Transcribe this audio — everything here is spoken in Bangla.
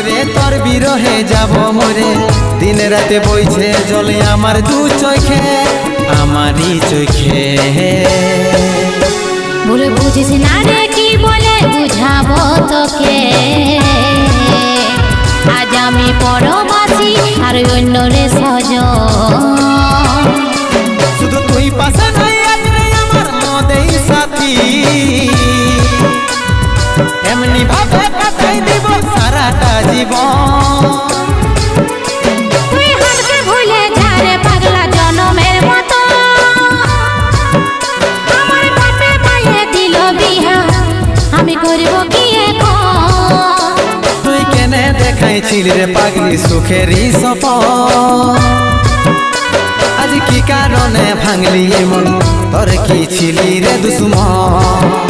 রে তোর বিরহে যাব মরে, দিন রাতে বইছে জলে আমার দু চোখে, আমারই চোখে। বলে বুঝিস না রে কি বলে বুঝাবো তোকে, আজ আমি পরবাসী আর অন্য রে সজন। শুধু তুই পাশে নাই আজ রে আমার মদেই সাথী, এমনি ভাবে কাটাই দিব সারাটা জীবন। তুই হারকে ভুলে যা রে পাগলা জনমের মতো, আমার বাপে মায়ে দিল বিহা, আমি করব কি এখন? তুই কেনে দেখাইছিলি রে পাগলি সুখেরই সপন, আজ কি কারণে ভাঙলি মন, তোর কি ছিলি রে দুশ্মন?